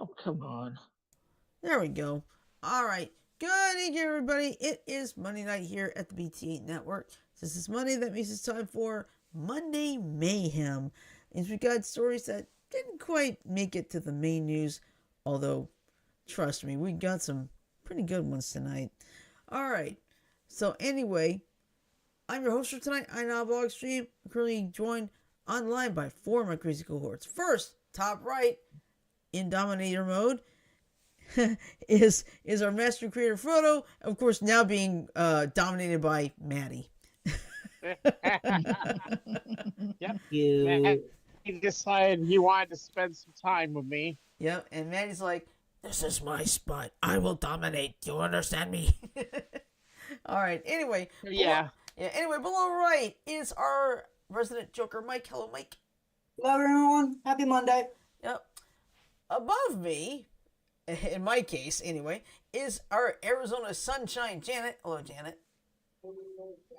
Oh, come on. There we go. All right. Good evening, everybody. It is Monday night here at the BTA Network. This is Monday. That means it's time for Monday Mayhem. And we got stories that didn't quite make it to the main news, although, trust me, we got some pretty good ones tonight. All right. So, anyway, I'm your host for tonight. I'm Vlog Stream. I'm currently joined online by four of my crazy cohorts. First, top right, in Dominator mode, is our master creator Frodo, of course now being dominated by Maddie. Yep. You. He decided he wanted to spend some time with me. Yep, and Maddie's like, "This is my spot. I will dominate. Do you understand me?" All right. Anyway. Yeah. Anyway, below right is our resident Joker, Mike. Hello, Mike. Hello, everyone. Happy Monday. Yep. Above me, in my case anyway, is our Arizona Sunshine, Janet. Hello, Janet.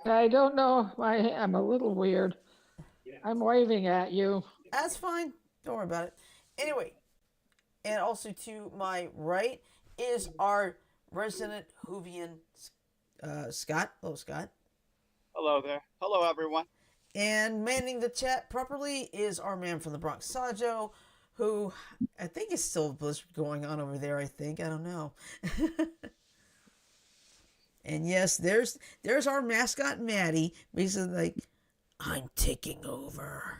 I don't know. I'm a little weird. I'm waving at you. That's fine. Don't worry about it. Anyway, and also to my right is our resident Whovian Scott. Hello, Scott. Hello there. Hello, everyone. And manning the chat properly is our man from the Bronx, Sajo, who I think is still a blizzard going on over there. I don't know. And yes, there's our mascot Maddie, basically like, I'm taking over.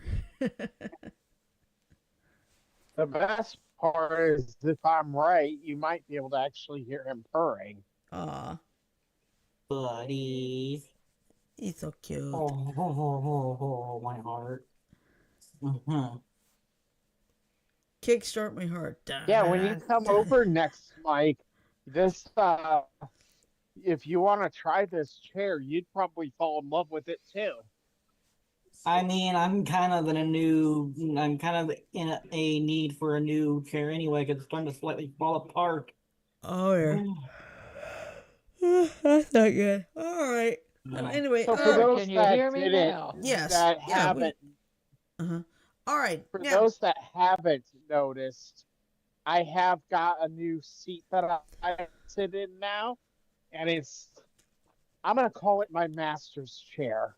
The best part is, if I'm right, you might be able to actually hear him purring. Aw, Buddy. he's so cute. Oh, my heart. Mm-hmm. Kickstart my heart. Yeah, when you come over next, Mike, this if you want to try this chair, you'd probably fall in love with it too. I mean, I'm kind of in a need for a new chair anyway, because it's starting to slightly fall apart. Oh yeah. That's not good. All right. Anyway, So for those can you that hear me didn't, now? yes, that yeah, haven't, all right. for Now, those that haven't noticed, I have got a new seat that I sit in now, and I'm gonna call it my master's chair.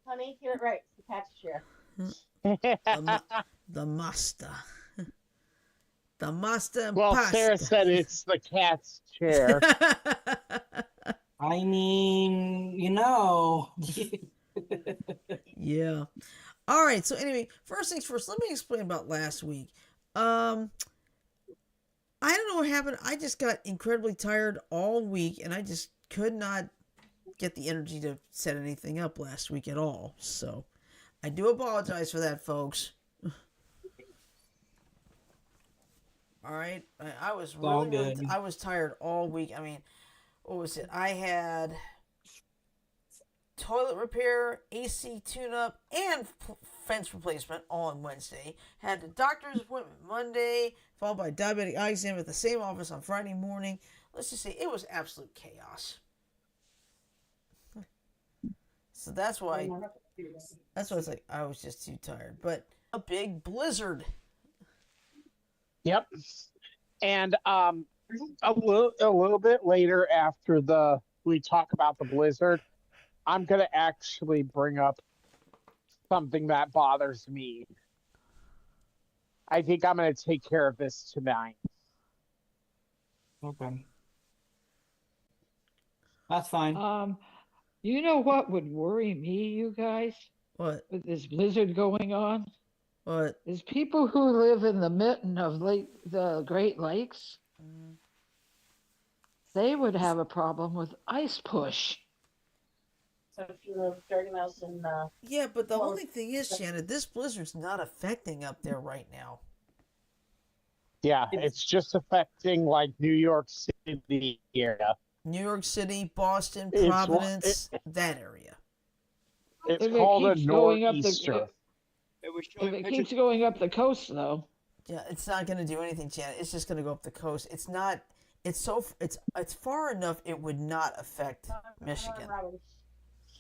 Honey, get it right. It's the cat's chair. the master. The master and Well, pasta. Sarah said it's the cat's chair. I mean, you know. Yeah. All right. So anyway, first things first, let me explain about last week. I don't know what happened. I just got incredibly tired all week, and I just could not get the energy to set anything up last week at all. So I do apologize for that, folks. All right. I was all really, good. I was tired all week. I mean, what was it? I had toilet repair, AC tune-up, and fence replacement all on Wednesday. Had the doctor's appointment Monday, followed by diabetic eye exam at the same office on Friday morning. Let's just say it was absolute chaos. So that's why it's like I was just too tired. But a big blizzard. Yep. And a little bit later, after we talk about the blizzard, I'm gonna actually bring up something that bothers me. I think I'm gonna take care of this tonight. Okay. That's fine. You know what would worry me, you guys, What? with this blizzard going on? What? Is people who live in the mitten of the Great Lakes, they would have a problem with ice push. So if you live 30 miles in Yeah, but the Well, only thing is, Shannon, this blizzard's not affecting up there right now. Yeah, it's just affecting like New York City area. New York City, Boston, It's Providence, that area. It's If it called a keeps going up nor'easter. It was If showing it pictures. keeps going up the coast, though, Yeah, it's not going to do anything, Janet. It's just going to go up the coast. It's not. It's far enough. It would not affect Michigan.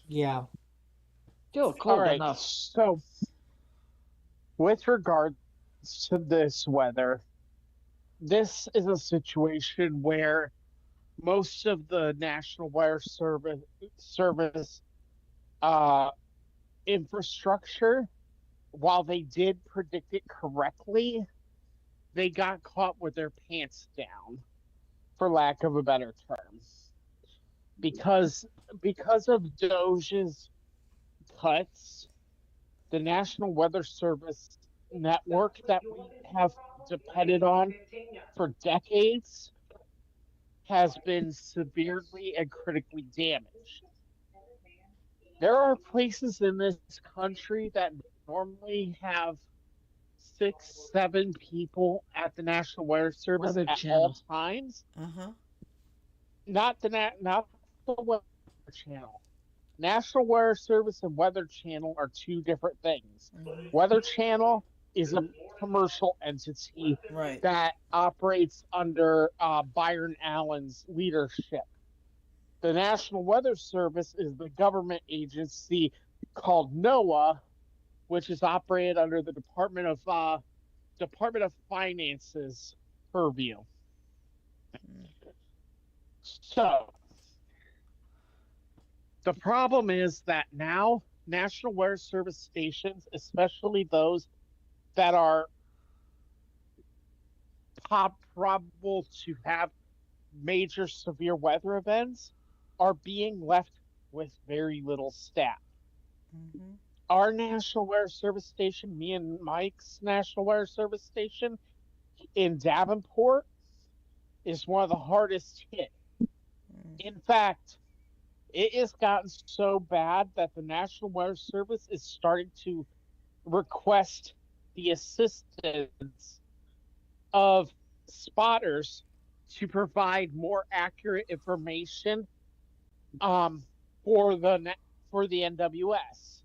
Yeah. still All cold right, enough. so with regards to this weather, this is a situation where most of the National Weather Service infrastructure, while they did predict it correctly, they got caught with their pants down, for lack of a better term, because of Doge's cuts. The National Weather Service network that we have depended on for decades has been severely and critically damaged. There are places in this country that normally have 6, 7 people at the National Weather Service Weather at Channel. all times. Not the Weather Channel. National Weather Service and Weather Channel are two different things. Weather Channel is a commercial entity Right. that operates under Byron Allen's leadership. The National Weather Service is the government agency called NOAA, which is operated under the Department of Finance's purview. So, the problem is that now National Weather Service stations, especially those that are probable to have major severe weather events, are being left with very little staff. Mm-hmm. Our National Weather Service station, me and Mike's National Weather Service station in Davenport, is one of the hardest hit. In fact, it has gotten so bad that the National Weather Service is starting to request the assistance of spotters to provide more accurate information for the NWS.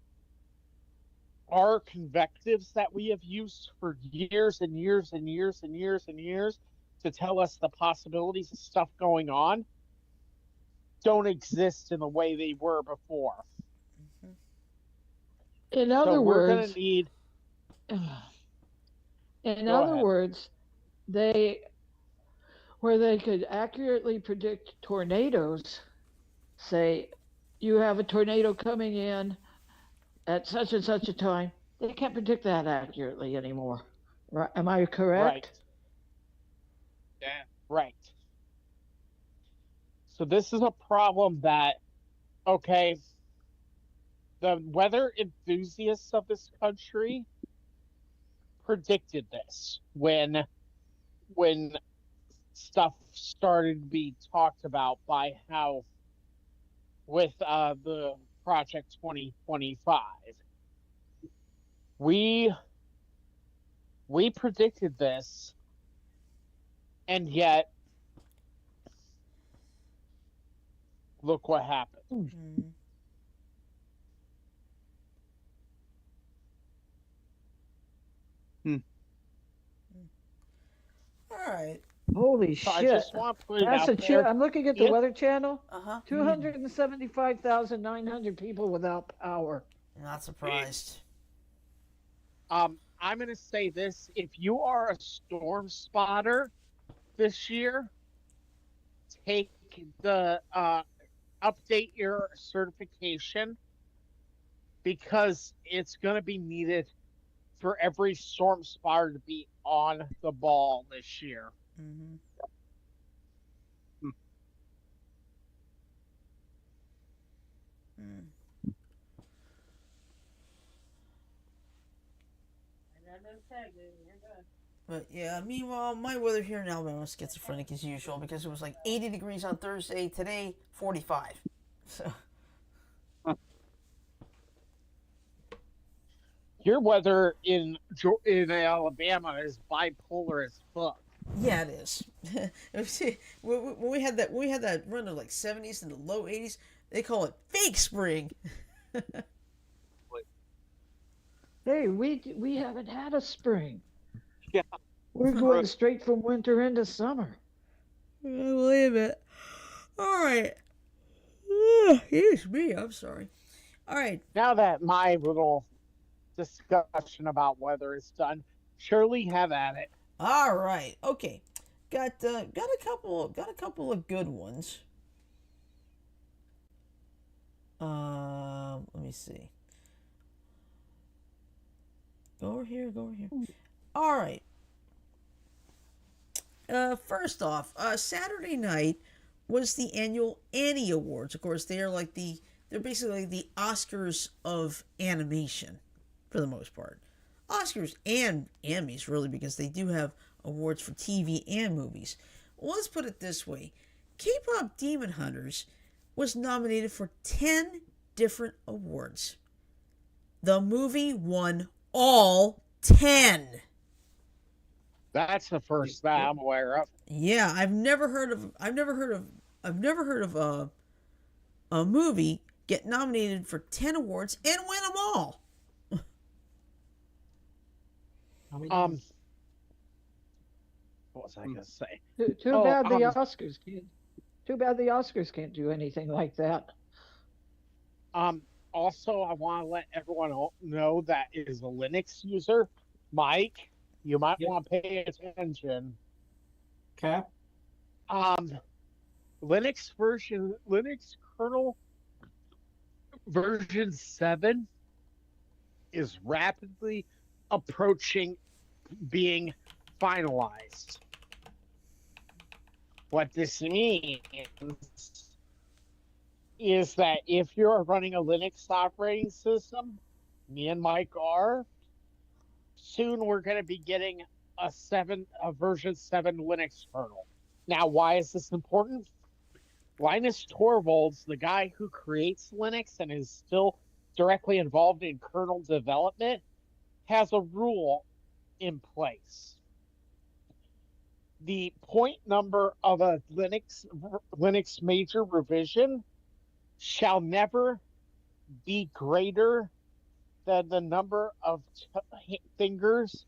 Our convectives that we have used for years and years and years and years and years to tell us the possibilities of stuff going on don't exist in the way they were before. In So other we're going words, to need. in Go other ahead. words, where they could accurately predict tornadoes, say you have a tornado coming in at such and such a time, they can't predict that accurately anymore. Right? Am I correct? Yeah. Right. So this is a problem that, okay, the weather enthusiasts of this country predicted this when stuff started to be talked about by how with the Project 2025. We predicted this, and yet look what happened. Mm-hmm. All right. Holy So I shit. just want to put it That's out there. I'm looking at the If- Weather Channel. Uh-huh. 275,900 people without power. Not surprised. I'm going to say this: if you are a storm spotter this year, take the update your certification, because it's going to be needed for every storm spotter to be on the ball this year. Mm-hmm. Mm. But yeah, meanwhile, my weather here in Alabama is schizophrenic as usual because it was like 80 degrees on Thursday. Today, 45. So. Your weather in Alabama is bipolar as fuck. Yeah, it is. When we had that run of like 70s and the low 80s, they call it fake spring. Hey, we haven't had a spring. Yeah. We're going straight from winter into summer. I believe it. All right. Here's me. I'm sorry. All right. Now that my little discussion about weather is done, Shirley, have at it. All right. Okay. Got a couple of good ones. Let me see. Go over here. All right. First off, Saturday night was the annual Annie Awards. Of course, they're basically the Oscars of animation, for the most part. Oscars and Emmys, really, because they do have awards for TV and movies. Well, let's put it this way. K-Pop Demon Hunters was nominated for 10 different awards. The movie won all 10. That's the first that I'm aware of. Yeah, I've never heard of a movie get nominated for 10 awards and win them all. What was I gonna say? Too bad the Oscars can't. Too bad the Oscars can't do anything like that. Also, I want to let everyone know that is a Linux user. Mike, you might want to pay attention. Okay. Linux kernel version 7 is rapidly approaching being finalized. What this means is that if you're running a Linux operating system, me and Mike are, soon we're going to be getting a version 7 Linux kernel. Now, why is this important? Linus Torvalds, the guy who creates Linux and is still directly involved in kernel development, has a rule in place. The point number of a Linux major revision shall never be greater than the number of fingers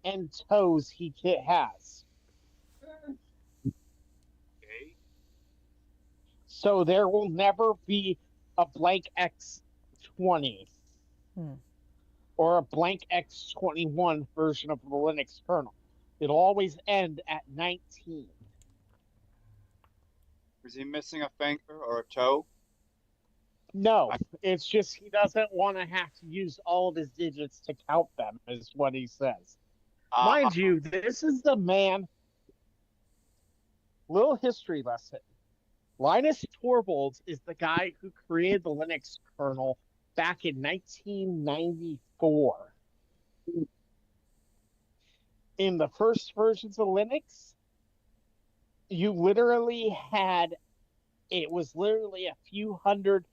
and toes he has. Okay. So there will never be a blank X20 or a blank X21 version of the Linux kernel. It'll always end at 19. Is he missing a finger or a toe? No, it's just he doesn't want to have to use all of his digits to count them, is what he says. Mind you, this is the man. Little history lesson. Linus Torvalds is the guy who created the Linux kernel back in 1994. In the first versions of Linux, you literally had, it was literally a few hundred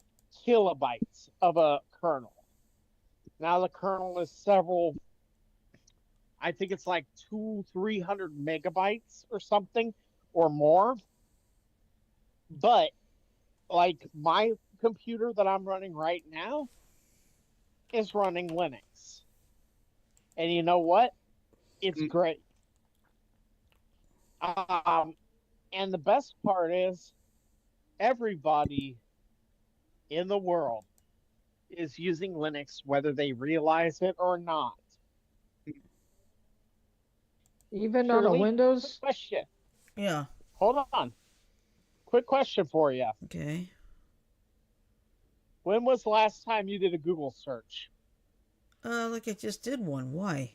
kilobytes of a kernel. Now the kernel is several, I think it's like 300 megabytes or something or more. But like my computer that I'm running right now is running Linux. And you know what? It's great. And the best part is everybody in the world is using Linux, whether they realize it or not. Even on a Shirley, Windows? question. Yeah. Hold on. Quick question for you. Okay. When was the last time you did a Google search? Like I just did one. Why?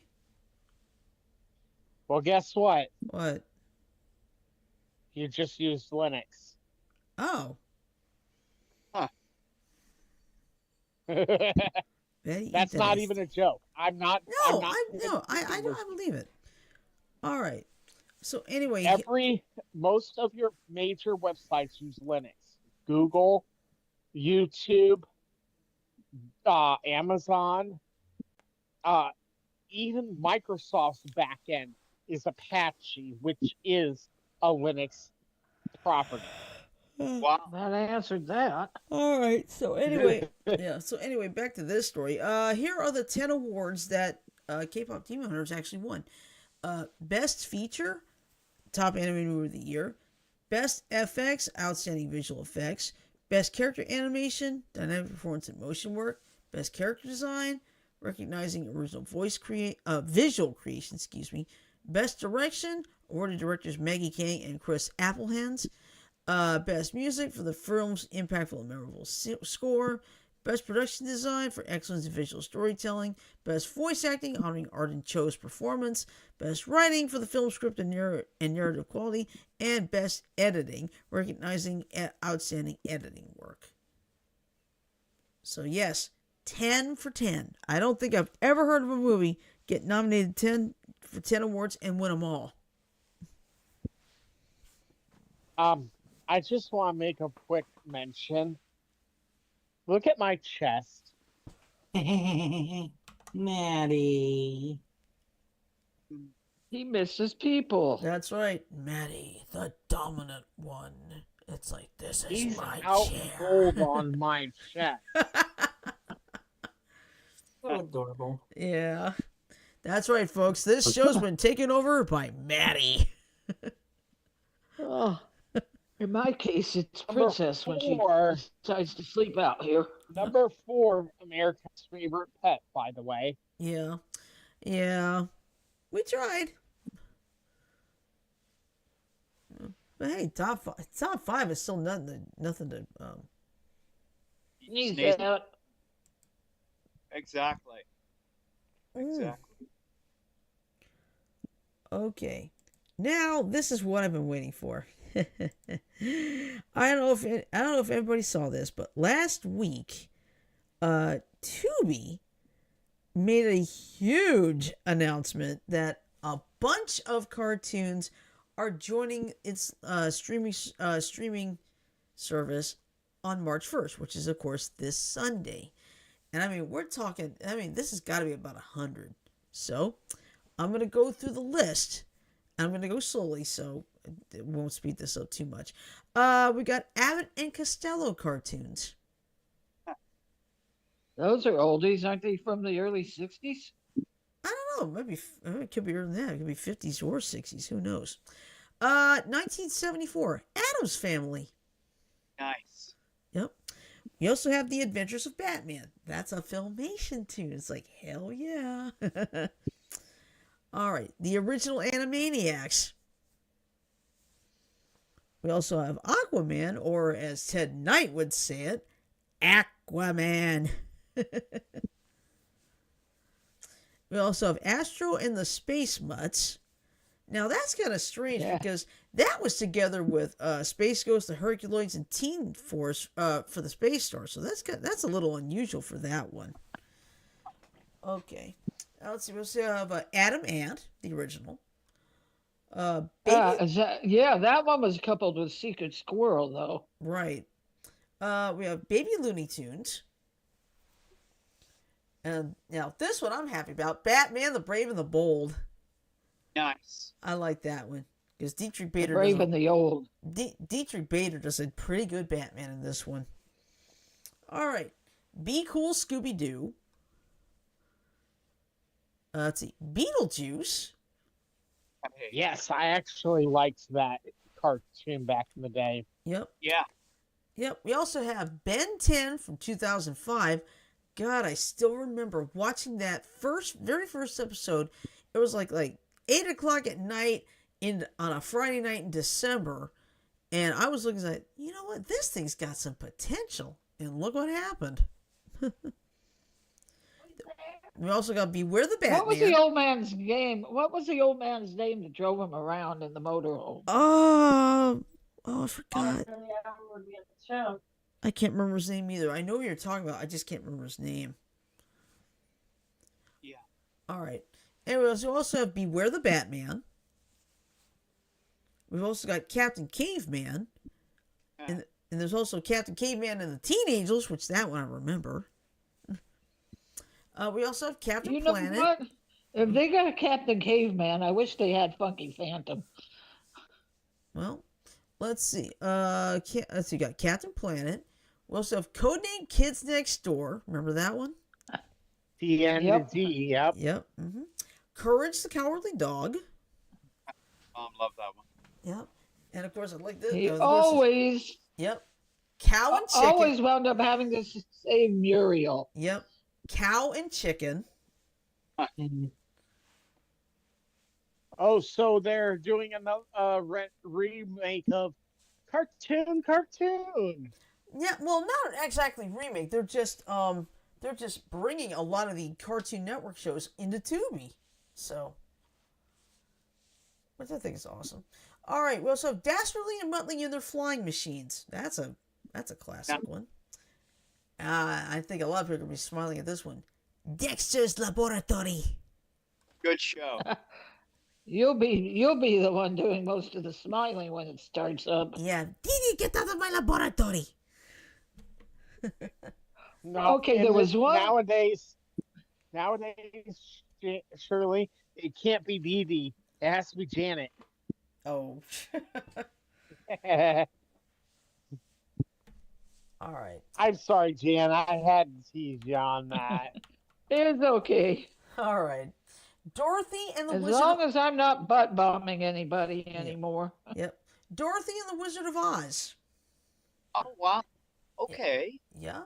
Well, guess what? What? You just used Linux. Oh. That's not even a joke. I'm not. No, I believe it. All right. So anyway, most of your major websites use Linux. Google, YouTube, Amazon, even Microsoft's backend is Apache, which is a Linux property. Wow. That answered that. All right. So anyway, back to this story. Here are the 10 awards that K-pop Demon Hunters actually won. Best feature, top animated movie of the year. Best FX, outstanding visual effects. Best character animation, dynamic performance and motion work. Best character design, recognizing original visual creation. Best direction, awarded directors Maggie Kang and Chris Applehans. Best music for the film's impactful and memorable score. Best production design for excellence in visual storytelling. Best voice acting, honoring Arden Cho's performance. Best writing for the film script and narrative quality. And best editing, recognizing outstanding editing work. So yes, 10 for 10. I don't think I've ever heard of a movie get nominated for 10 awards and win them all. I just want to make a quick mention. Look at my chest. Maddie. He misses people. That's right, Maddie, the dominant one. It's like, this is He's my out chair. cold on my chest. So adorable. Yeah. That's right, folks. This show's been taken over by Maddie. Oh, in my case, it's Number Princess when she 4. decides to sleep out here. Number 4, America's favorite pet, by the way. Yeah. Yeah. We tried. But hey, top five is still nothing to Sneeze Sneeze. out. Exactly. Mm. Exactly. Okay. Now this is what I've been waiting for. I don't know if everybody saw this, but last week, Tubi made a huge announcement that a bunch of cartoons are joining its streaming service on March 1st, which is of course this Sunday. And I mean, we're talking. I mean, this has got to be about 100. So I'm gonna go through the list. I'm gonna go slowly, so it won't speed this up too much. We got Abbott and Costello cartoons. Those are oldies, aren't they? From the early '60s. I don't know. Maybe it could be earlier than that. It could be 50s or 60s. Who knows? 1974, Addams Family. Nice. Yep. We also have The Adventures of Batman. That's a Filmation tune. It's like, hell yeah. All right. The original Animaniacs. We also have Aquaman, or as Ted Knight would say it, Aquaman. We also have Astro and the Space Mutts. Now that's kind of strange because that was together with Space Ghost, the Herculoids, and Teen Force for the Space Star. So that's a little unusual for that one. Okay, let's see. We also have Adam Ant, the original. That one was coupled with Secret Squirrel, though. Right. We have Baby Looney Tunes. And now this one I'm happy about. Batman, the Brave and the Bold. Nice. I like that one. Because Dietrich Bader Brave and the Old. Dietrich Bader does a pretty good Batman in this one. Alright. Be Cool Scooby-Doo. Let's see. Beetlejuice. Hey. Yes, I actually liked that cartoon back in the day. Yep. Yeah. Yep. We also have Ben 10 from 2005. God, I still remember watching that very first episode. It was like 8 o'clock at night on a Friday night in December. And I was looking at, you know what? This thing's got some potential. And look what happened. We also got Beware the Batman. What was the old man's name? What was the old man's name that drove him around in the motorhome? I forgot. I can't remember his name either. I know what you're talking about. I just can't remember his name. Yeah. All right. Anyways, we also have Beware the Batman. We've also got Captain Caveman. And there's also Captain Caveman and the Teen Angels, which that one I remember. We also have Captain Planet. Know what? If they got a Captain Caveman, I wish they had Funky Phantom. Well, let's see. Let's see. We got Captain Planet. We also have Codename Kids Next Door. Remember that one? TNT, yep. Yep. Mm-hmm. Courage the Cowardly Dog. Mom loved that one. Yep. And of course, I like this. He always. Yep. Cow and Chicken. Always wound up having to save Muriel. Yep. Cow and Chicken. Oh, so they're doing another remake of Cartoon. Yeah, well, not exactly remake. They're just bringing a lot of the Cartoon Network shows into Tubi. So, which I think is awesome. All right, we also have Dastardly and Muttley and their flying machines. That's a classic one. I think a lot of people are gonna be smiling at this one. Dexter's Laboratory. Good show. You'll be the one doing most of the smiling when it starts up. Yeah, Didi, get out of my laboratory. No, okay, there was one. Nowadays, Shirley, it can't be Dee Dee. It has to be Janet. Oh. All right. I'm sorry, Jan. I had to tease you on that. It's okay. All right. Dorothy and the As Wizard. long as I'm not butt bombing anybody anymore. Yep. Dorothy and the Wizard of Oz. Oh, wow. Okay. Yeah.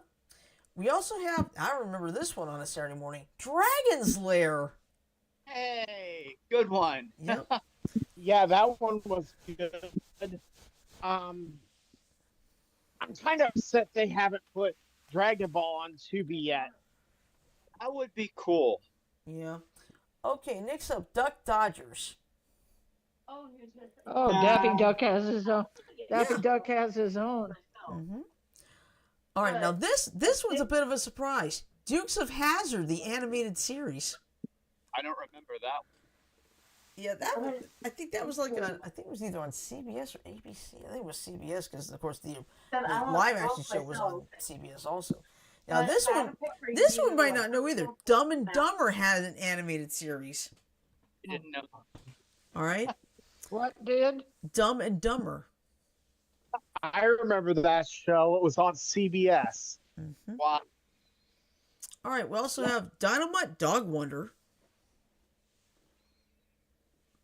We also have, I remember this one on a Saturday morning, Dragon's Lair. Hey, good one. Yep. Yeah, that one was good. Um, I'm kind of upset they haven't put Dragon Ball on Tubi yet. That would be cool. Yeah. Okay, next up, Duck Dodgers. Oh, here's good. Oh, Daffy Duck has his own. Daffy Duck has his own. Mm-hmm. All right, now this one's a bit of a surprise. Dukes of Hazzard, the animated series. I don't remember that one. Yeah, that one. I think that was like on. I think it was either on CBS or ABC. I think it was CBS because, of course, the live action show was on CBS also. Now this one might not know either. Dumb and Dumber had an animated series. I didn't know. All right, What did? Dumb and Dumber. I remember that show. It was on CBS. Mm-hmm. Wow. All right, we also have Dynamite Dog Wonder.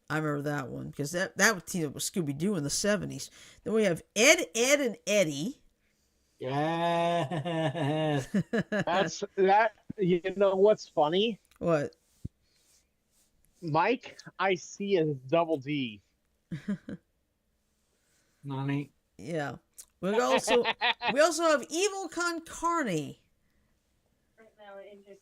I remember that one because that teamed up with Scooby Doo in the 70s. Then we have Ed, Ed, and Eddie. Yes. That's that. You know what's funny? What? Mike, I see as Double D. Nani. Yeah. We also have Evil Con Carne. Right now, it just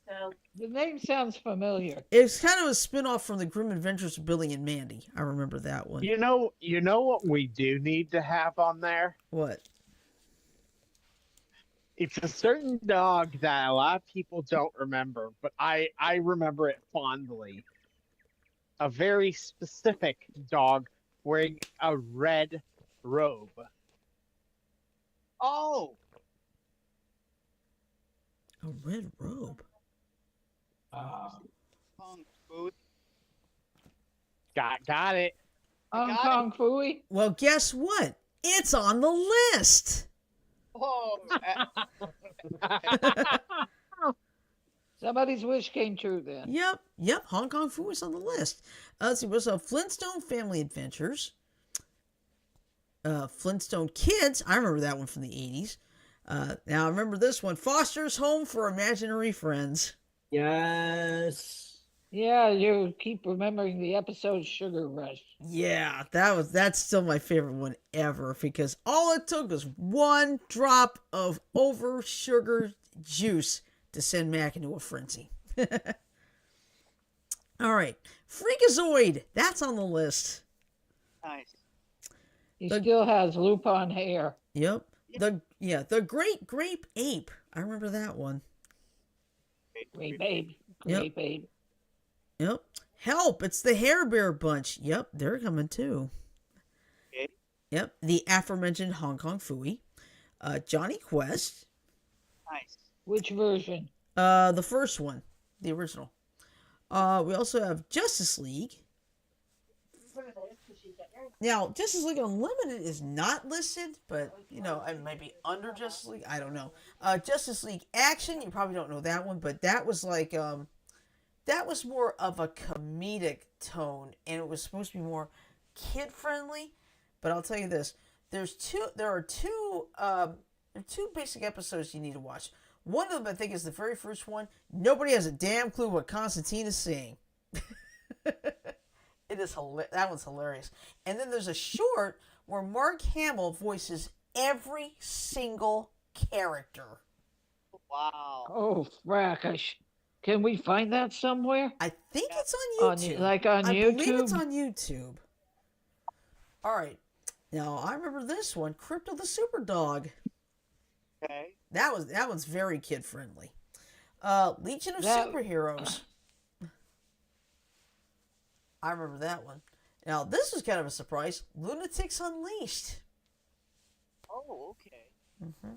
The name sounds familiar. It's kind of a spin-off from the Grim Adventures of Billy and Mandy. I remember that one. You know what we do need to have on there? What? It's a certain dog that a lot of people don't remember, but I remember it fondly. A very specific dog wearing a red robe. Oh, A red robe. Kung Fu. Got it. Hong got Kong Fooey. Well, guess what? It's on the list. Oh, Somebody's wish came true then. Yep. Hong Kong Fu is on the list. Let's see. We also have Flintstone Family Adventures. Flintstone Kids. I remember that one from the 80s. Now, I remember this one. Foster's Home for Imaginary Friends. Yes. Yeah, you keep remembering the episode Sugar Rush. Yeah, that's still my favorite one ever because all it took was one drop of over sugar juice to send Mac into a frenzy. All right, Freakazoid. That's on the list. nice. He still has Lupin hair. Yep. The Great Grape Ape. I remember that one. Great babe. Yep. Great babe. Yep. Help! It's the Hair Bear Bunch. Yep, they're coming too. Okay. Yep, the aforementioned Hong Kong Phooey. Johnny Quest. Nice. Which version? The first one, the original. We also have Justice League. Now, Justice League Unlimited is not listed, but, it might be under Justice League. I don't know. Justice League Action, you probably don't know that one, but that was like, that was more of a comedic tone, and it was supposed to be more kid-friendly. But I'll tell you this, there are two basic episodes you need to watch. One of them, I think, is the very first one. Nobody has a damn clue what Constantine is saying. That one's hilarious. And then there's a short where Mark Hamill voices every single character. Wow. Oh, frack. Can we find that somewhere? I think it's on YouTube. On I YouTube? believe it's on YouTube. All right. Now, I remember this one, Crypto the Super Dog. Okay. That one's very kid-friendly. Legion of That- Superheroes. I remember that one. Now, this was kind of a surprise. Lunatics Unleashed. Oh, okay. Mm-hmm.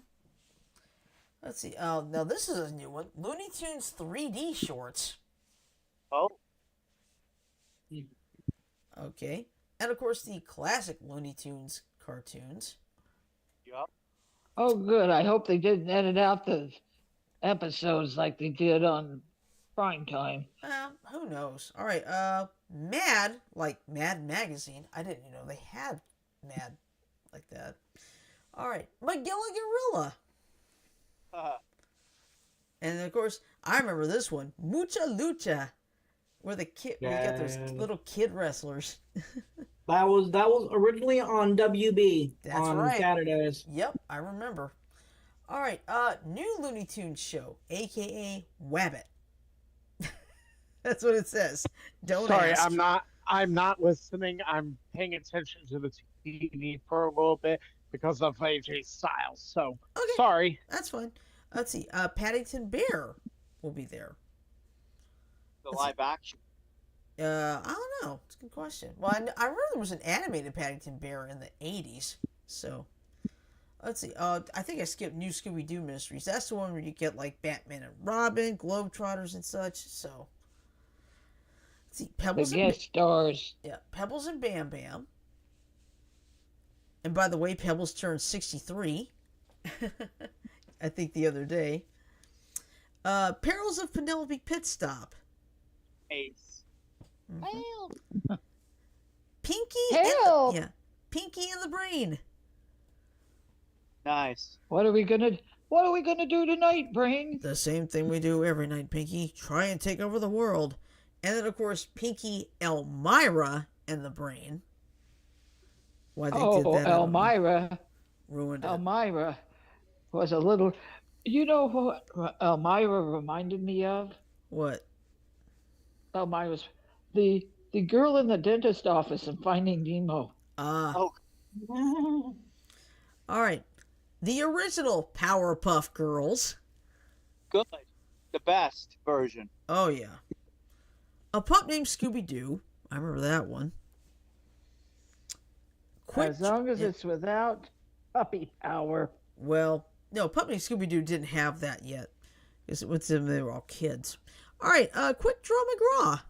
Let's see. Now, this is a new one. Looney Tunes 3D shorts. Oh, Okay. And, of course, the classic Looney Tunes cartoons. yup. Oh, good. I hope they didn't edit out the episodes like they did on Prime Time. Well, who knows? All right. Mad, like Mad Magazine. I didn't know they had Mad like that. All right. Magilla Gorilla. And, of course, I remember this one. Mucha Lucha. Where you got those Yeah. little kid wrestlers. That was originally on WB That's on right. Saturdays. Yep, I remember. All right, new Looney Tunes show, aka Wabbit. That's what it says. Don't Sorry, ask. I'm not listening. I'm paying attention to the TV for a little bit because of AJ Styles. So Okay. sorry. That's fine. Let's see. Paddington Bear will be there. The live action. I don't know. It's a good question. Well, I remember there was an animated Paddington Bear in the 80s. So, let's see. I think I skipped New Scooby-Doo Mysteries. That's the one where you get, like, Batman and Robin, Globetrotters and such. So, let's see. The Pebbles guest stars. Yeah, Pebbles and Bam Bam. And by the way, Pebbles turned 63. I think the other day. Perils of Penelope Pitstop. Ace. Mm-hmm. Pinky Help! Pinky and the Brain. Nice. What are we gonna do tonight, Brain? The same thing we do every night, Pinky. Try and take over the world. And then, of course, Pinky, Elmira, and the Brain. Why they did that? Elmira. Ruined it. Elmira was a little. You know what Elmira reminded me of? What? Elmira's the girl in the dentist office in Finding Nemo. Oh. All right. The original Powerpuff Girls. Good. The best version. Oh, yeah. A pup named Scooby-Doo. I remember that one. As long as it's without puppy power. Well, no, pup named Scooby-Doo didn't have that yet. Because with them, they were all kids. All right, Quick Draw McGraw.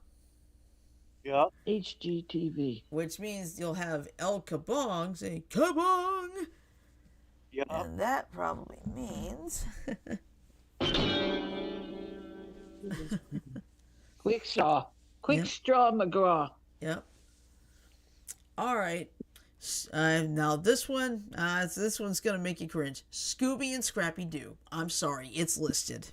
Yep. HGTV. Which means you'll have El Kabong say, Kabong! Yep. And that probably means... Quick Straw McGraw. Yep. All right. Now this one's gonna make you cringe. Scooby and Scrappy Doo. I'm sorry, it's listed.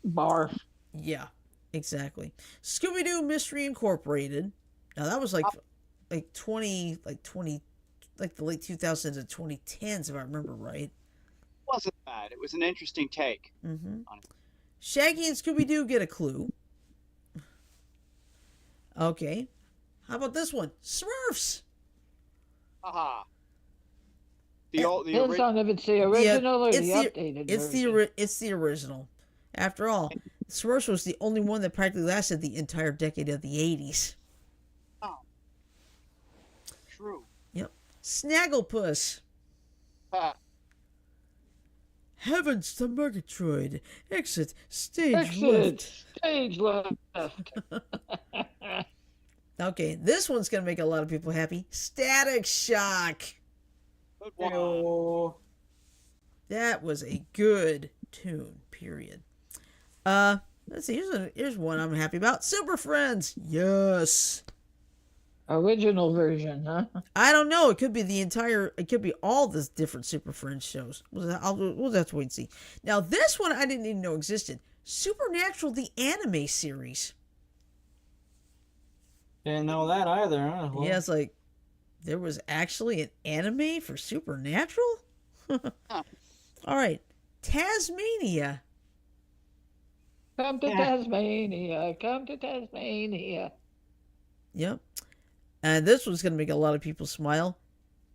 Barf. Yeah, exactly. Scooby Doo Mystery Incorporated. Now that was like the late 2000s and 2010s, if I remember right. Wasn't bad. It was an interesting take. Mm-hmm. On it. Shaggy and Scooby Doo get a clue. Okay. How about this one? Smurfs. Haha. Depends on if it's the original or the updated version. It's the original. After all, Smurfs was the only one that practically lasted the entire decade of the 80s. Oh. True. Yep. Snagglepuss. Ha. Heavens to Murgatroyd. Exit stage Exit stage left. Okay, this one's going to make a lot of people happy. Static Shock. Good one. Oh, That was a good tune, period. Let's see, here's one I'm happy about. Super Friends. Yes. Original version, huh? I don't know. It could be it could be all the different Super Friends shows. We'll have to wait and see. Now, this one I didn't even know existed. Supernatural, the anime series. didn't know that either, huh? Well, Yeah, it's like, there was actually an anime for Supernatural? Huh. All right. Tasmania. Come to Tasmania. Come to Tasmania. Yep. And this one's going to make a lot of people smile.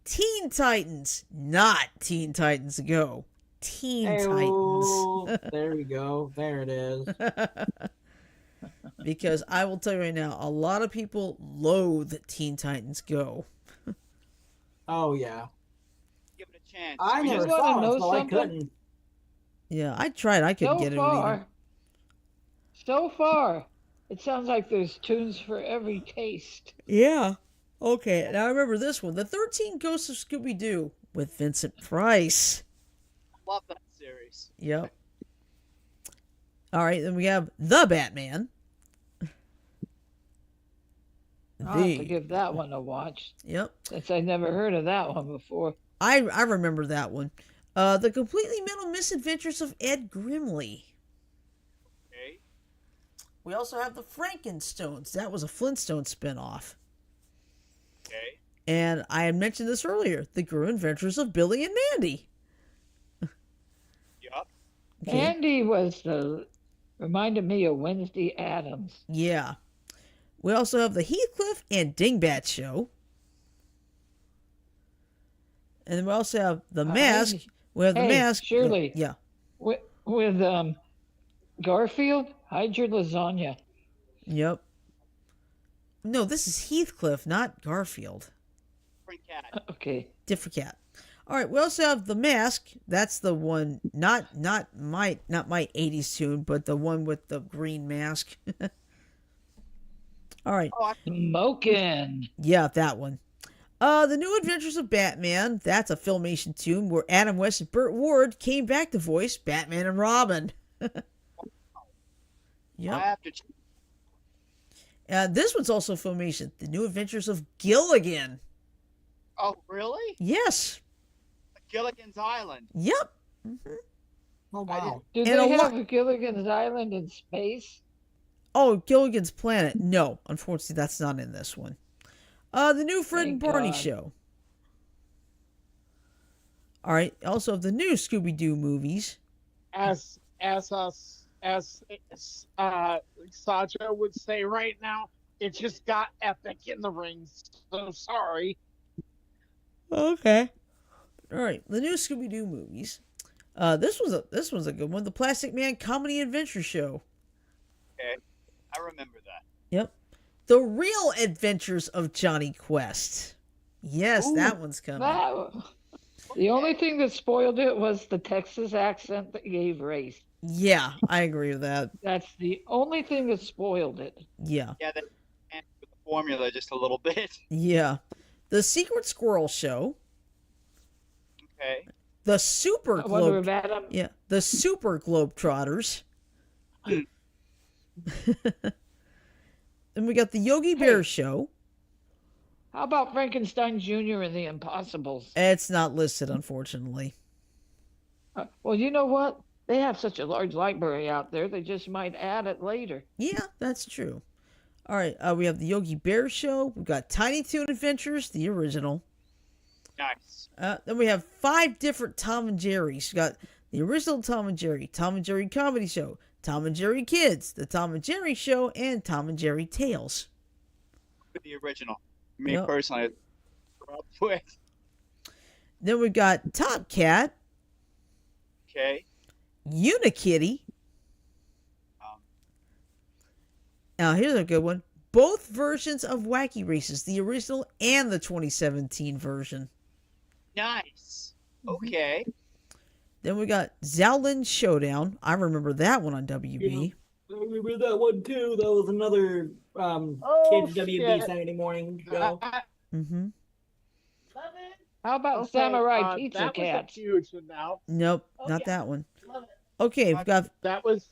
Teen Titans. Not Teen Titans Go. Teen Titans. There we go. There it is. Because I will tell you right now, a lot of people loathe Teen Titans Go. Oh, yeah. Give it a chance. I We never just- wanna saw know it, so I something? couldn't. Yeah, I tried. I couldn't get it either. So far, it sounds like there's tunes for every taste. Yeah. Okay, now I remember this one. The 13 Ghosts of Scooby-Doo with Vincent Price. Love that series. Yep. All right, then we have The Batman. I'll have to give that one a watch, Yep. since I never heard of that one before. I remember that one. The Completely Mental Misadventures of Ed Grimley. Okay. We also have the Frankenstones. That was a Flintstone spinoff. Okay. And I had mentioned this earlier. The Grim Adventures of Billy and Mandy. Yup. Okay. Andy was reminded me of Wednesday Addams. Yeah. We also have the Heathcliff and Dingbat show. And then we also have the Mask. We have the hey, Mask. Shirley. Yeah. With Garfield, hide your lasagna. Yep. No, this is Heathcliff, not Garfield. Different cat. Okay. Different cat. All right, we also have the Mask. That's the one, not my 80s tune, but the one with the green mask. All right. Oh, Smokin'. Yeah, that one. The New Adventures of Batman. That's a Filmation tune where Adam West and Burt Ward came back to voice Batman and Robin. I Yep. have to. This one's also Filmation. The New Adventures of Gilligan. Oh, really? Yes. Gilligan's Island. Yep. Oh, I wow. Do And they a have a Gilligan's Island in space? Oh, Gilligan's Planet. No, unfortunately, that's not in this one. The new Fred and Thank Barney God. show. All right. Also, the new Scooby-Doo movies. As Sajo would say right now, it just got epic in the rings. So sorry. Okay. All right. The new Scooby-Doo movies. This one's a good one. The Plastic Man Comedy Adventure Show. Okay. I remember that. Yep. The Real Adventures of Johnny Quest. Yes, that one's coming. The only thing that spoiled it was the Texas accent that gave race. Yeah, I agree with that. That's the only thing that spoiled it. Yeah. Yeah, that with the formula just a little bit. Yeah. The Secret Squirrel Show. Okay. The Super I wonder Globe. if Adam. Yeah, the Super Globetrotters. And we got the Yogi Bear Show. How about Frankenstein Jr. and the Impossibles? It's not listed, unfortunately. Well, you know what? They have such a large library out there, they just might add it later. Yeah, that's true. All right, we have the Yogi Bear Show. We've got Tiny Toon Adventures, the original. Nice. Then we have 5 different Tom and Jerry's. We got the original Tom and Jerry Comedy Show, Tom and Jerry Kids, the Tom and Jerry Show, and Tom and Jerry Tales. With the original. Me Yep. personally, I grew up with. Then we got Top Cat, Okay. Unikitty. Um, Now here's a good one. Both versions of Wacky Races, the original and the 2017 version. nice. Mm-hmm. Okay. Then we got Zowlin Showdown. I remember that one on WB. I remember that one too. That was another Oh, Kids WB shit. Saturday morning show. Mm-hmm. Love it. How about Okay, Samurai Pizza that Cats? was a huge announcement. Nope, Oh, not yeah. that one. Love it. Okay, we've got That was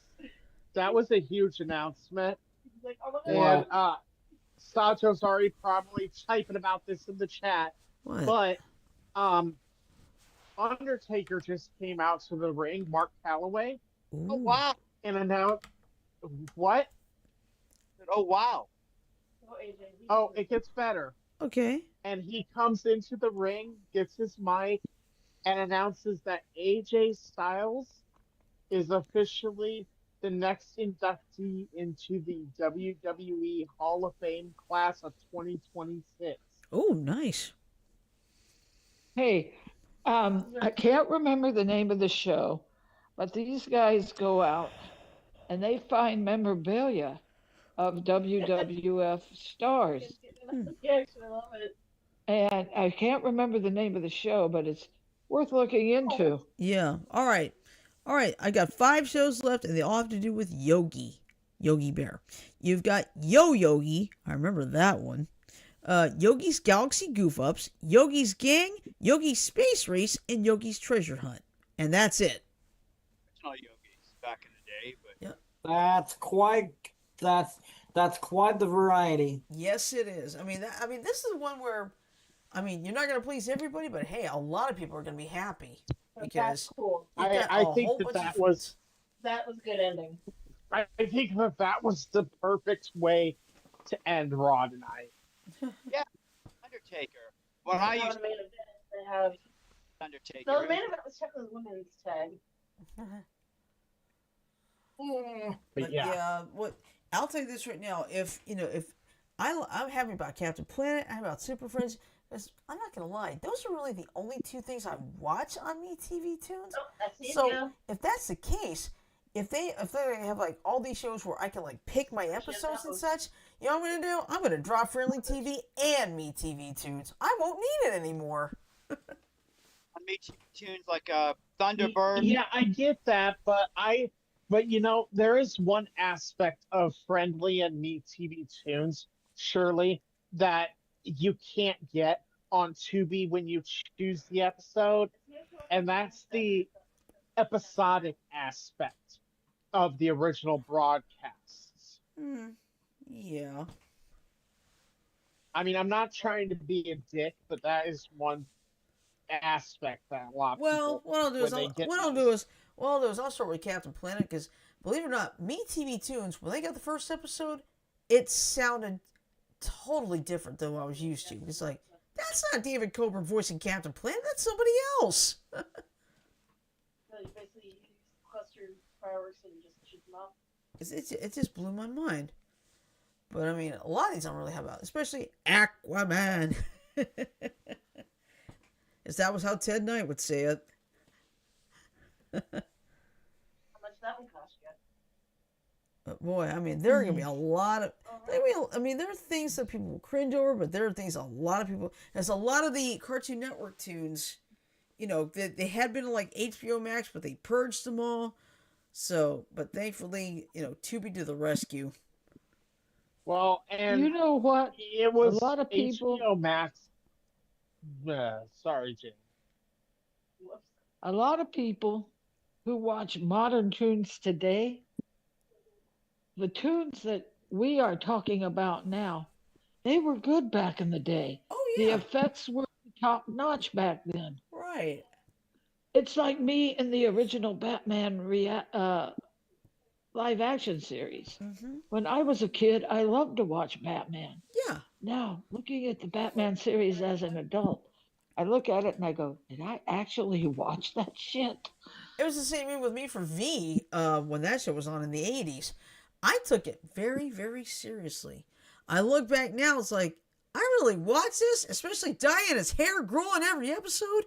a huge announcement. He's like, oh, look at Yeah. that. And Sacho's already probably typing about this in the chat. what? But Undertaker just came out to the ring, Mark Calloway, Oh, Ooh. wow. and announced what? Oh, wow. Oh, AJ, he's Oh, it gets better. Okay. And he comes into the ring, gets his mic, and announces that AJ Styles is officially the next inductee into the WWE Hall of Fame class of 2026. Oh, nice. Hey, I can't remember the name of the show, but these guys go out and they find memorabilia of WWF stars. Yeah, I love it. And I can't remember the name of the show, but it's worth looking into. Yeah. All right. All right. I got 5 shows left, and they all have to do with Yogi Bear. You've got Yo Yogi. I remember that one. Yogi's Galaxy Goof Ups, Yogi's Gang, Yogi's Space Race, and Yogi's Treasure Hunt. And that's it. Original Yogis back in the day, but That's quite the variety. Yes, it is. I mean, this is one where, you're not going to please everybody, but hey, a lot of people are going to be happy But because that's cool. you got I a think whole that bunch that of- was That was a good ending. I think that was the perfect way to end Raw tonight. Yeah, Undertaker. When I Now used the main event, they have. Undertaker. No, the main event was technically women's tag. But yeah. What I'll tell you this right now: if I'm happy about Captain Planet, I'm about Super Friends. I'm not gonna lie; those are really the only two things I watch on MeTV Tunes. Oh, that's it, So yeah. if that's the case, if they have like all these shows where I can like pick my episodes and such, you know what I'm gonna do? I'm gonna drop Friendly TV and MeTV Tunes. I won't need it anymore. On MeTV Tunes like Thunderbird. Yeah, I get that, but there is one aspect of Friendly and MeTV Tunes, surely, that you can't get on Tubi when you choose the episode, and that's the episodic aspect of the original broadcasts. Yeah. I mean, I'm not trying to be a dick, but that is one aspect that a lot of people. What I'll do is I'll start with Captain Planet because believe it or not, MeTV Tunes when they got the first episode, it sounded totally different than what I was used to. It's like that's not David Coburn voicing Captain Planet. That's somebody else. So you basically use cluster fireworks and just shoot them off. It just blew my mind. But I mean, a lot of these I don't really have out, especially Aquaman. Is that was how Ted Knight would say it? How much that would cost you? But boy, I mean, there are gonna be a lot of. I mean, there are things that people will cringe over, but there are things a lot of people. There's a lot of the Cartoon Network tunes, they had been like HBO Max, but they purged them all. So, but thankfully, Tubi to the rescue. Well, and You know what? it was A lot of people- HBO Max. Sorry, Jane. A lot of people who watch modern tunes today, the tunes that we are talking about now, they were good back in the day. Oh The yeah, effects were top notch back then. right. It's like me in the original Batman live action series. Mm-hmm. When I was a kid, I loved to watch Batman. Yeah. Now, looking at the Batman series as an adult, I look at it and I go, did I actually watch that shit? It was the same thing with me for V when that show was on in the 80s. I took it very, very seriously. I look back now, it's like, I really watched this, especially Diana's hair growing every episode.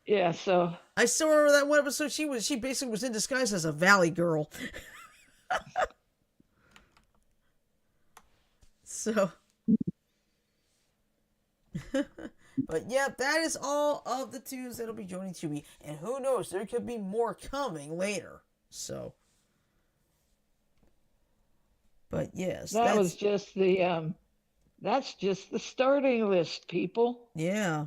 Yeah, so I still remember that one episode. She basically was in disguise as a valley girl. So, but yeah, that is all of the tunes that'll be joining Tubi, and who knows, there could be more coming later. So, but yes, that was just the that's just the starting list, people. yeah.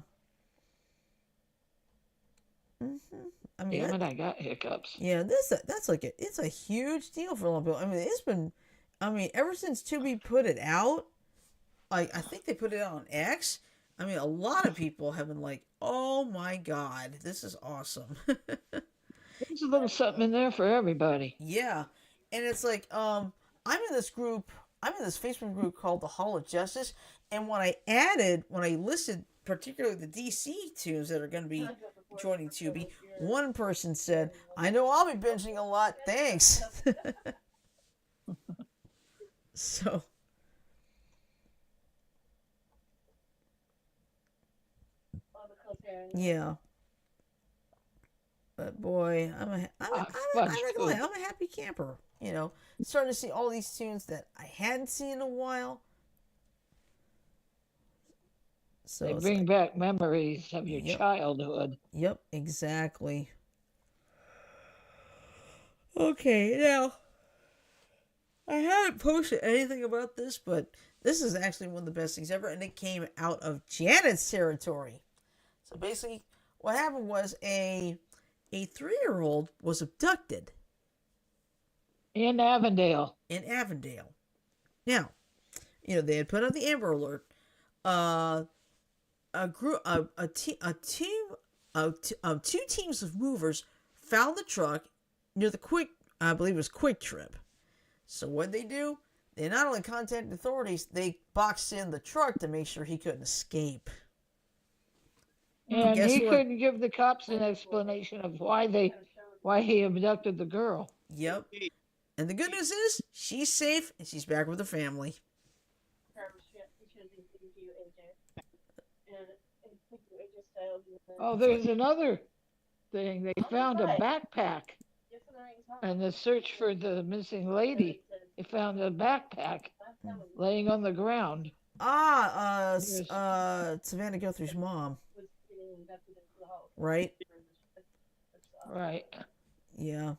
Mm-hmm. I mean, Damn it, I got hiccups. yeah, that's like it's a huge deal for a lot of people. I mean, it's been, I mean, ever since Tubi put it out, I think they put it out on X. I mean, a lot of people have been like, "Oh my God, this is awesome." There's a little something in there for everybody. Yeah, and it's like, I'm in this Facebook group called the Hall of Justice, and when I listed particularly the DC tunes that are going to be joining Tubi, one person said, "I know I'll be binging a lot, thanks." So, yeah. But boy, I'm not gonna lie, I'm a happy camper. Starting to see all these tunes that I hadn't seen in a while. So They it's bring like, back memories of your Yep. childhood. yep, exactly. Okay, now I haven't posted anything about this, but this is actually one of the best things ever, and it came out of Janet's territory. So basically, what happened was a 3-year-old was abducted In Avondale. in Avondale. Now, they had put out the Amber Alert. Two teams of movers found the truck near the I believe it was Quick Trip. So what they do? They not only contacted authorities, they boxed in the truck to make sure he couldn't escape. And guess he what? couldn't give the cops an explanation of why he abducted the girl. Yep. And the good news is, she's safe and she's back with her family. Oh, there's another thing. They found a backpack. And the search for the missing lady, they found a backpack laying on the ground. Savannah Guthrie's mom. Right? Right. Yeah.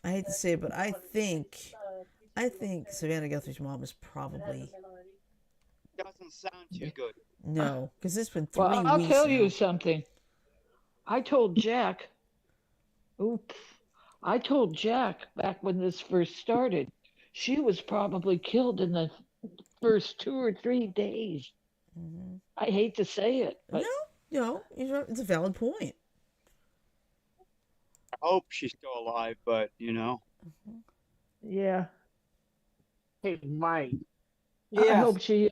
I hate to say it, but I think Savannah Guthrie's mom is probably... Doesn't sound too good. No, because it's been 3 Well, weeks I'll tell now. you something. I told Jack back when this first started, she was probably killed in the first 2 or 3 days. Mm-hmm. I hate to say it, but No, it's a valid point. I hope she's still alive, but yeah. Hey, Mike. I hope she is.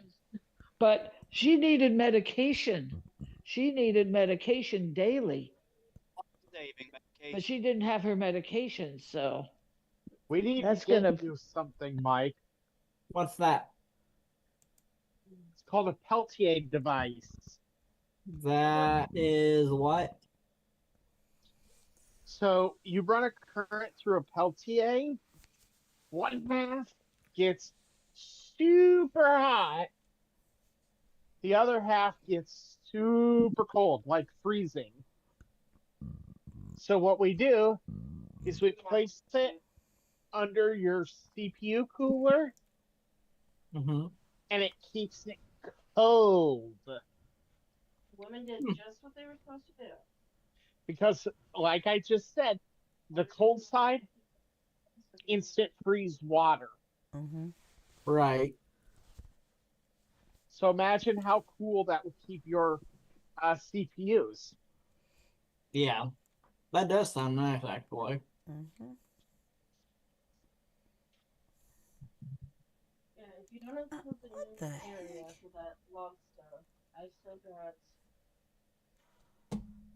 But she needed medication. She needed medication daily. Saving medication. But she didn't have her medication, so We need That's to gonna- do something, Mike. What's that? It's called a Peltier device. That is what? So you run a current through a Peltier. One half gets super hot. The other half gets super cold, like freezing. So what we do is we place it under your CPU cooler, Mm-hmm. and it keeps it cold. Women did just what they were supposed to do. Because, like I just said, the cold side, instant freeze water. Mm-hmm. Right. So imagine how cool that would keep your CPUs. Yeah. That does sound nice, actually. Mm-hmm. Yeah, if you don't have something What in the this area heck? for that log stuff, I still got.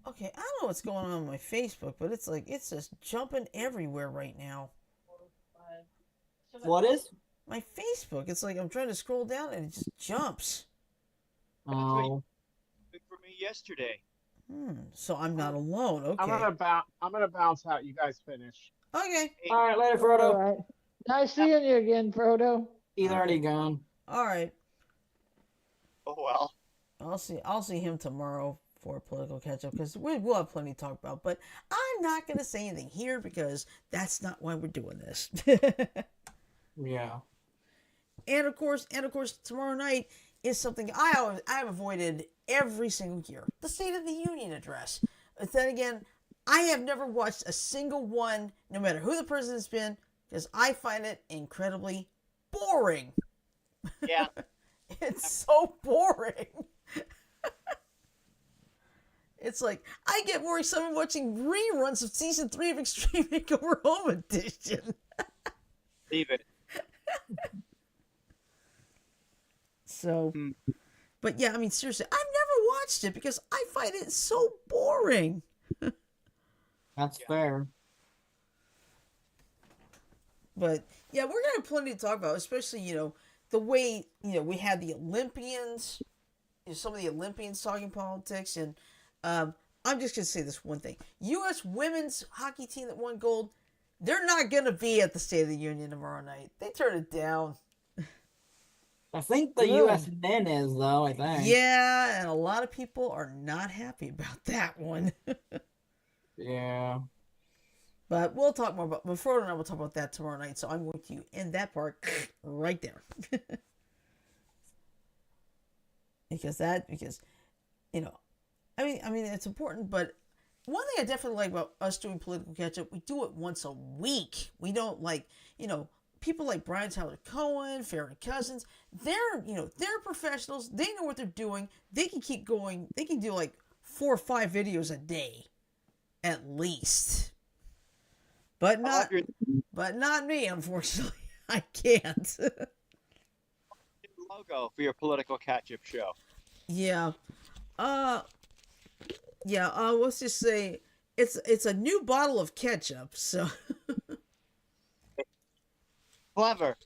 Okay, I don't know what's going on with my Facebook, but it's just jumping everywhere right now. 4, 5. Still got What is? My Facebook, it's like I'm trying to scroll down and it just jumps. Oh. Good for me yesterday. So I'm not alone. Okay. I'm gonna bounce out. You guys finish. Okay. All right, later, all Frodo. right. Nice seeing you again, Frodo. He's already gone. All right. Oh well. I'll see him tomorrow for a political catch up because we'll have plenty to talk about. But I'm not gonna say anything here because that's not why we're doing this. Yeah. And of course, tomorrow night is something I've avoided every single year: the State of the Union address. But then again, I have never watched a single one, no matter who the president's been, because I find it incredibly boring. Yeah. It's so boring. It's like I get more excited watching reruns of season 3 of Extreme Makeover Home Edition. Leave it. So, but yeah, I mean, seriously, I've never watched it because I find it so boring. That's fair. But yeah, we're gonna have plenty to talk about, especially the way we had the Olympians, some of the Olympians talking politics, and I'm just gonna say this one thing: U.S. women's hockey team that won gold, they're not gonna be at the State of the Union tomorrow night. They turned it down. I think the U.S. men is, though, I think. Yeah, and a lot of people are not happy about that one. Yeah. But we'll talk more about, Frodo and I will talk about that tomorrow night, so I'm going to end that part right there. because I mean, it's important, but one thing I definitely like about us doing political catch-up, we do it once a week. We don't people like Brian Tyler Cohen, Farron Cousins, they're professionals. They know what they're doing. They can keep going. They can do like 4 or 5 videos a day, at least. but I'll have not me, unfortunately. I can't. your logo for your political catch-up show. Yeah. Let's just say it's a new bottle of ketchup, so Clever.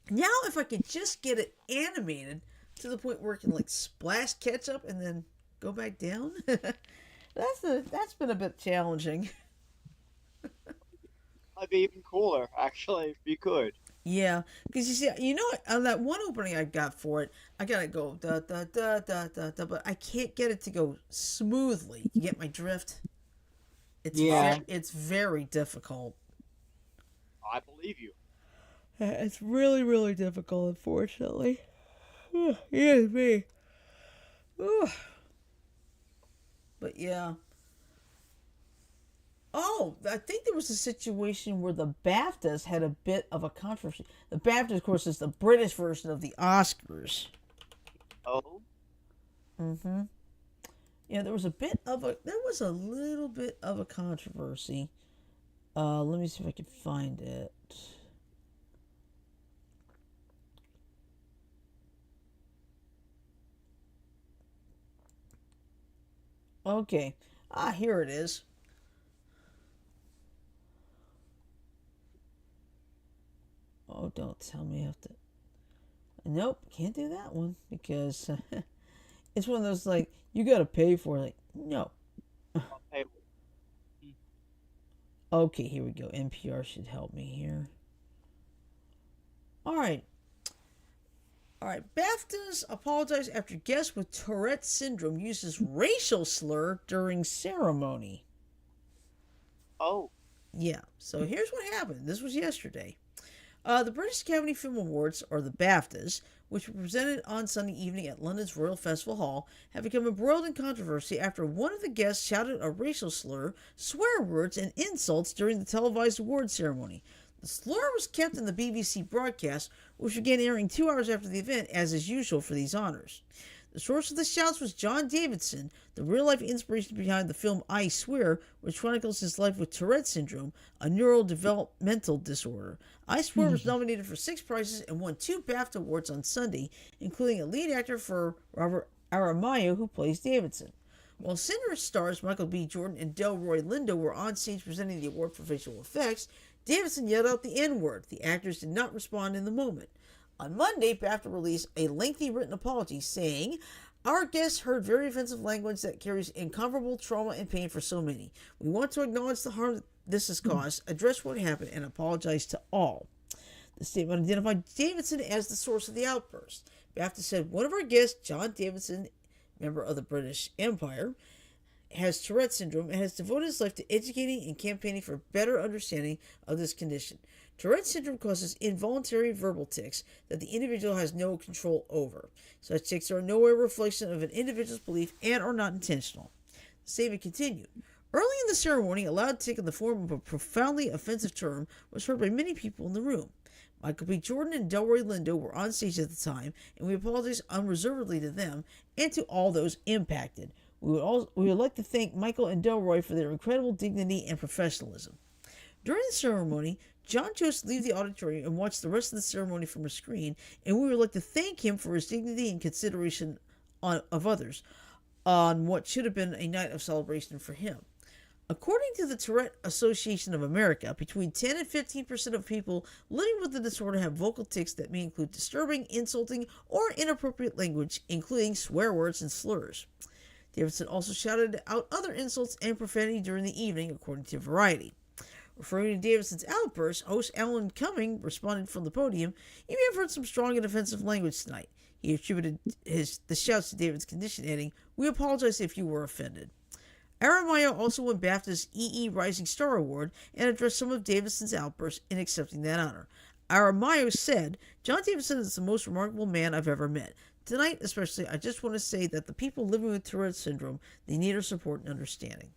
now if I could just get it animated to the point where it can like splash ketchup and then go back down. That's been a bit challenging. That'd be even cooler, actually, if you could. Yeah, because you see, on that one opening I got for it, I gotta go da da da da da da, but I can't get it to go smoothly. You get my drift? It's very difficult. I believe you. It's really, really difficult, unfortunately. Yeah, me. But yeah. Oh, I think there was a situation where the BAFTAs had a bit of a controversy. The BAFTA, of course, is the British version of the Oscars. Oh? Mm-hmm. Yeah, there was a little bit of a controversy. Let me see if I can find it. Okay. Here it is. Oh, don't tell me I have to... Nope, can't do that one because it's one of those like, you gotta pay for it. Like, no. I'll pay. Okay, here we go. NPR should help me here. Alright. BAFTAs apologize after guest with Tourette syndrome uses racial slur during ceremony. Oh. Yeah, so here's what happened. This was yesterday. The British Academy Film Awards, or the BAFTAs, which were presented on Sunday evening at London's Royal Festival Hall, have become embroiled in controversy after one of the guests shouted a racial slur, swear words, and insults during the televised awards ceremony. The slur was kept in the BBC broadcast, which began airing 2 hours after the event, as is usual for these honors. The source of the shouts was John Davidson, the real-life inspiration behind the film I Swear, which chronicles his life with Tourette syndrome, a neurodevelopmental disorder. I Swear was nominated for 6 prizes and won 2 BAFTA awards on Sunday, including a lead actor for Robert Aramayo, who plays Davidson. While Cinder stars Michael B. Jordan and Delroy Lindo were on stage presenting the award for visual effects, Davidson yelled out the N-word. The actors did not respond in the moment. On Monday, BAFTA released a lengthy written apology saying, "Our guests heard very offensive language that carries incomparable trauma and pain for so many. We want to acknowledge the harm this has caused, address what happened, and apologize to all." The statement identified Davidson as the source of the outburst. BAFTA said, "One of our guests, John Davidson, member of the British Empire, has Tourette syndrome and has devoted his life to educating and campaigning for better understanding of this condition. Tourette syndrome causes involuntary verbal tics that the individual has no control over. Such tics are in no way a reflection of an individual's belief and are not intentional." The statement continued. Early in the ceremony, a loud tic in the form of a profoundly offensive term was heard by many people in the room. Michael B. Jordan and Delroy Lindo were on stage at the time, and we apologize unreservedly to them and to all those impacted. We would like to thank Michael and Delroy for their incredible dignity and professionalism. During the ceremony, John chose to leave the auditorium and watch the rest of the ceremony from a screen, and we would like to thank him for his dignity and consideration of others on what should have been a night of celebration for him. According to the Tourette Association of America, between 10 and 15% of people living with the disorder have vocal tics that may include disturbing, insulting, or inappropriate language, including swear words and slurs. Davidson also shouted out other insults and profanity during the evening, according to Variety. Referring to Davidson's outburst, host Alan Cumming responded from the podium, "You may have heard some strong and offensive language tonight." He attributed the shouts to David's condition, adding, "We apologize if you were offended." Aramayo also won BAFTA's EE Rising Star Award and addressed some of Davidson's outbursts in accepting that honor. Aramayo said, "John Davidson is the most remarkable man I've ever met. Tonight, especially, I just want to say that the people living with Tourette syndrome, they need our support and understanding."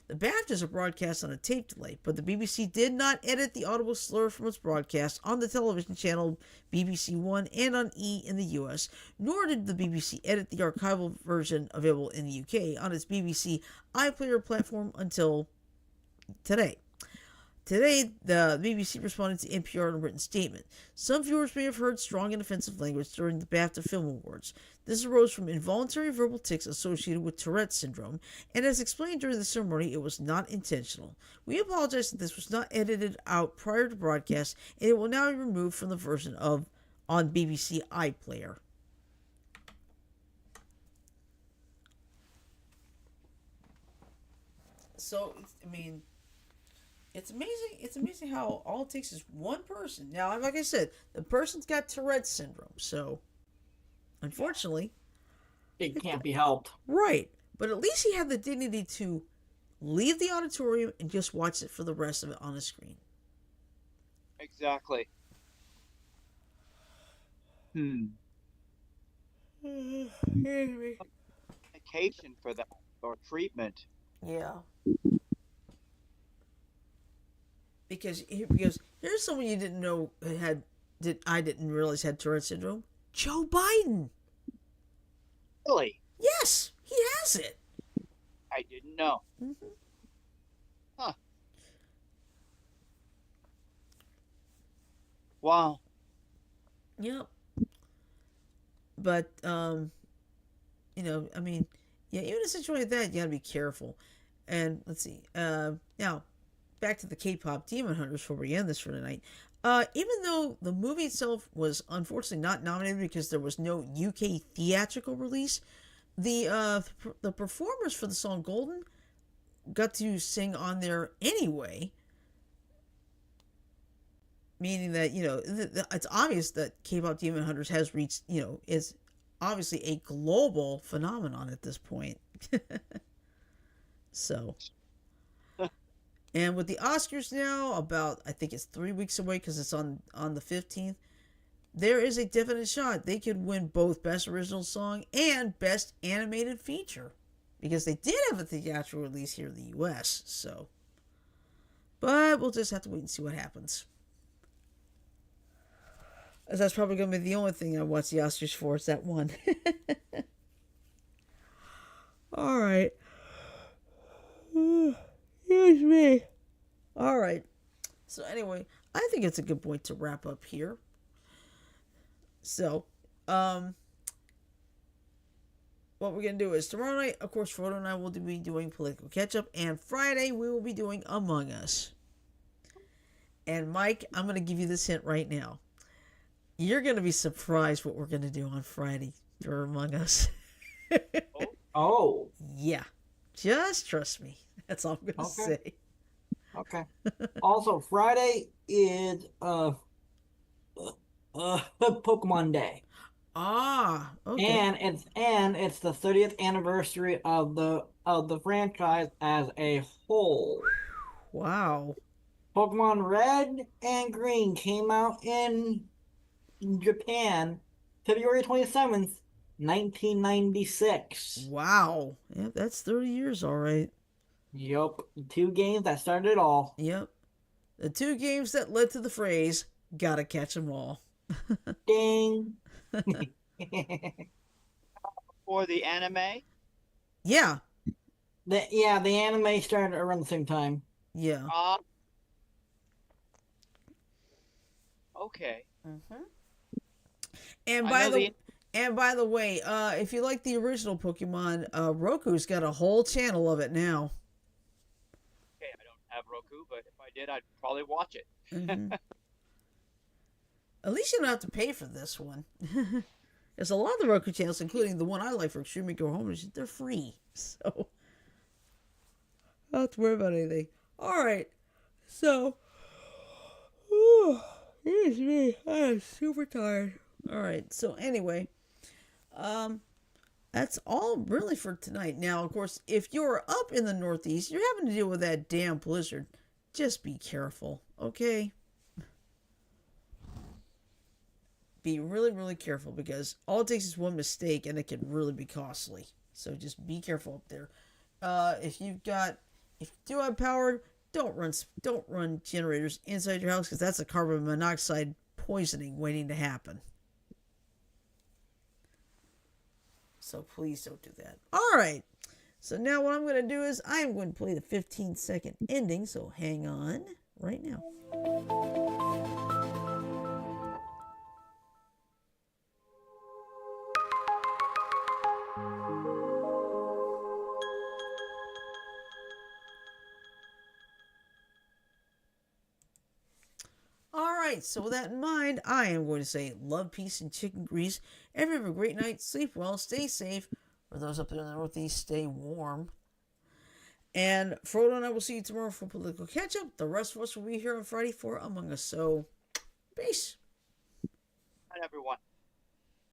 The BAFTAs are broadcast on a tape delay, but the BBC did not edit the audible slur from its broadcast on the television channel BBC One and on E in the US, nor did the BBC edit the archival version available in the UK on its BBC iPlayer platform until today. Today, the BBC responded to NPR in a written statement. Some viewers may have heard strong and offensive language during the BAFTA Film Awards. This arose from involuntary verbal tics associated with Tourette syndrome, and as explained during the ceremony, it was not intentional. We apologize that this was not edited out prior to broadcast, and it will now be removed from the version on BBC iPlayer. So, I mean, it's amazing. It's amazing how all it takes is one person. Now, like I said, the person's got Tourette's syndrome, so unfortunately, It can't be helped. right. But at least he had the dignity to leave the auditorium and just watch it for the rest of it on the screen. Exactly. Medication for that or treatment. Yeah. Because here's someone you didn't know I didn't realize had Tourette's syndrome. Joe Biden. Really? Yes, he has it. I didn't know. Mm-hmm. Huh. Wow. Yep. But I mean, yeah, even in a situation like that, you gotta be careful. And let's see. Now, back to the K-pop Demon Hunters before we end this for tonight. Even though the movie itself was unfortunately not nominated because there was no UK theatrical release, the performers for the song Golden got to sing on there anyway. Meaning that, it's obvious that K-pop Demon Hunters has reached, is obviously a global phenomenon at this point. So, and with the Oscars now, I think it's 3 weeks away because it's on the 15th, there is a definite shot they could win both Best Original Song and Best Animated Feature. Because they did have a theatrical release here in the U.S., so. But we'll just have to wait and see what happens. As that's probably going to be the only thing I watch the Oscars for, is that one. Alright. Here's me. Alright. So anyway, I think it's a good point to wrap up here. So, what we're going to do is tomorrow night, of course, Frodo and I will be doing Political Catch-Up, and Friday we will be doing Among Us. And Mike, I'm going to give you this hint right now. You're going to be surprised what we're going to do on Friday for Among Us. Oh. Yeah. Just trust me. That's all I'm going to say. Okay. Also, Friday is Pokemon Day. Ah, okay. And it's the 30th anniversary of the franchise as a whole. Wow. Pokemon Red and Green came out in Japan February 27th, 1996. Wow. Yeah, that's 30 years, all right. Yup. 2 games that started it all. Yep. The 2 games that led to the phrase, gotta catch 'em all. Ding. For the anime? Yeah. The anime started around the same time. Yeah. Okay. Mm-hmm. And by the way, if you like the original Pokemon, Roku's got a whole channel of it now. Okay, I don't have Roku, but if I did, I'd probably watch it. Mm-hmm. At least you don't have to pay for this one. There's a lot of the Roku channels, including the one I like for Extreme Go Home, they're free. So, I don't have to worry about anything. Alright. So, here's me. I am super tired. Alright, so anyway, that's all really for tonight. Now, of course, if you're up in the Northeast, you're having to deal with that damn blizzard. Just be careful, okay? Be really, really careful, because all it takes is one mistake and it can really be costly. So just be careful up there. If you do have power, don't run generators inside your house, because that's a carbon monoxide poisoning waiting to happen. So please don't do that. All right. So now what I'm going to do is I'm going to play the 15-second ending, so hang on right now. Alright, so with that in mind, I am going to say love, peace, and chicken grease. Everyone have a great night, sleep well, stay safe. For those up there in the Northeast, stay warm. And Frodo and I will see you tomorrow for Political Catch Up. The rest of us will be here on Friday for Among Us. So, peace. Night, everyone.